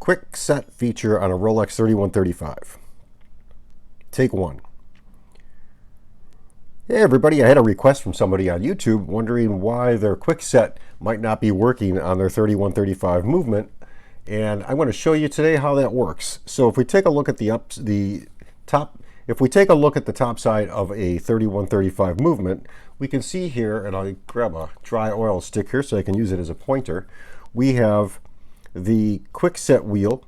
QuickSet feature on a Rolex 3135. Take one. Hey everybody, I had a request from somebody on YouTube wondering why their QuickSet might not be working on their 3135 movement, and I want to show you today how that works. So if we take a look at the top side of a 3135 movement, we can see here, and I'll grab a dry oil stick here so I can use it as a pointer. We have the QuickSet wheel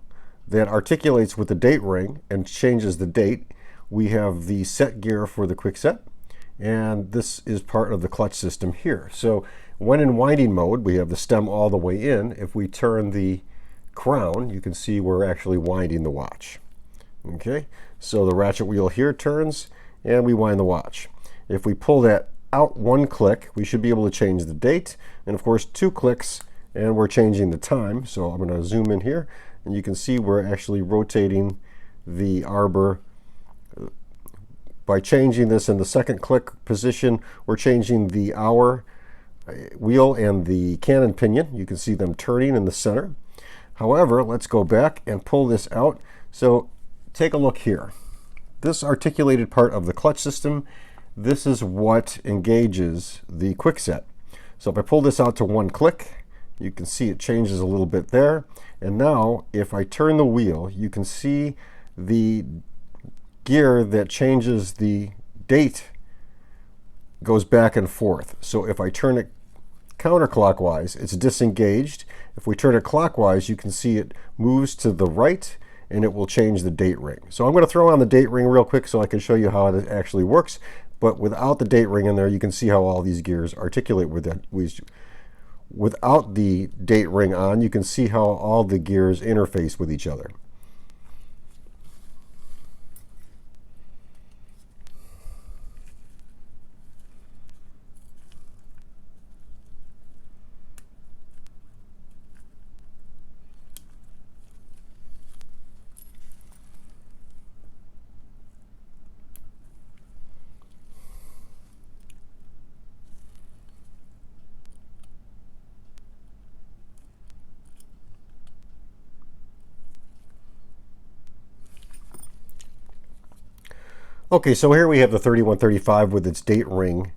that articulates with the date ring and changes the date. We have the set gear for the QuickSet, and this is part of the clutch system here. So when in winding mode, we have the stem all the way in. If we turn the crown, you can see we're actually winding the watch. Okay, so the ratchet wheel here turns and we wind the watch. If we pull that out one click, we should be able to change the date, and of course 2 clicks and we're changing the time. So I'm going to zoom in here and you can see we're actually rotating the arbor. By changing this in the second click position, we're changing the hour wheel and the cannon pinion. You can see them turning in the center. However, let's go back and pull this out. So take a look here. This articulated part of the clutch system, this is what engages the QuickSet. So if I pull this out to one click, you can see it changes a little bit there. And now if I turn the wheel, you can see the gear that changes the date goes back and forth. So if I turn it counterclockwise, it's disengaged. If we turn it clockwise, you can see it moves to the right and it will change the date ring. So I'm going to throw on the date ring real quick so I can show you how it actually works. But without the date ring in there, you can see how all these gears articulate with it. Without the date ring on, you can see how all the gears interface with each other. Okay, so here we have the 3135 with its date ring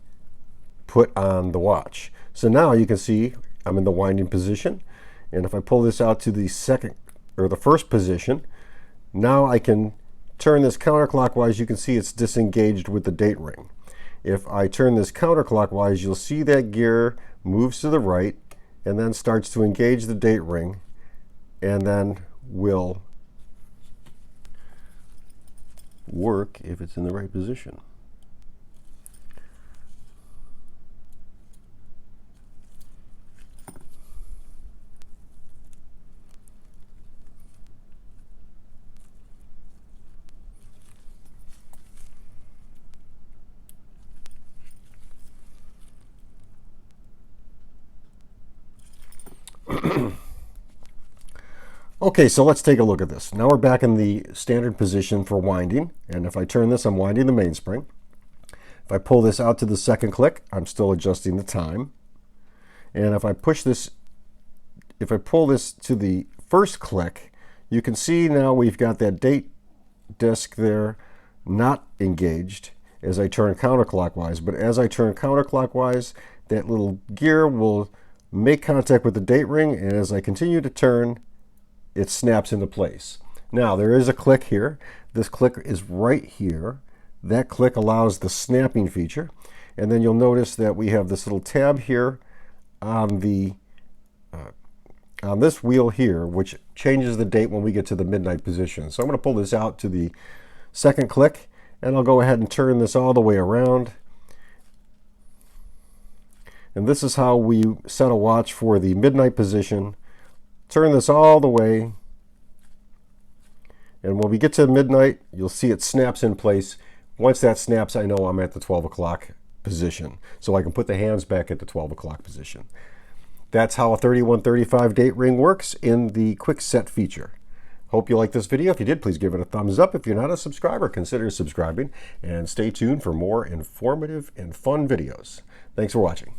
put on the watch. So now you can see I'm in the winding position, and if I pull this out to the first position, now I can turn this counterclockwise. You can see it's disengaged with the date ring. If I turn this counterclockwise, you'll see that gear moves to the right and then starts to engage the date ring, and then will work if it's in the right position. Okay, so let's take a look at this. Now we're back in the standard position for winding, and if I turn this, I'm winding the mainspring. If I pull this out to the second click, I'm still adjusting the time. And if I pull this to the first click, you can see now we've got that date disc there not engaged as I turn counterclockwise. But as I turn counterclockwise, that little gear will make contact with the date ring, and as I continue to turn, it snaps into place. Now there is a click here. This click is right here. That click allows the snapping feature, and then you'll notice that we have this little tab here on this wheel here, which changes the date when we get to the midnight position. So I'm going to pull this out to the second click, and I'll go ahead and turn this all the way around. And this is how we set a watch for the midnight position. Turn this all the way, and when we get to midnight, you'll see it snaps in place. Once that snaps, I know I'm at the 12 o'clock position, so I can put the hands back at the 12 o'clock position. That's how a 3135 date ring works in the QuickSet feature. Hope you liked this video. If you did, please give it a thumbs up. If you're not a subscriber, consider subscribing, and stay tuned for more informative and fun videos. Thanks for watching.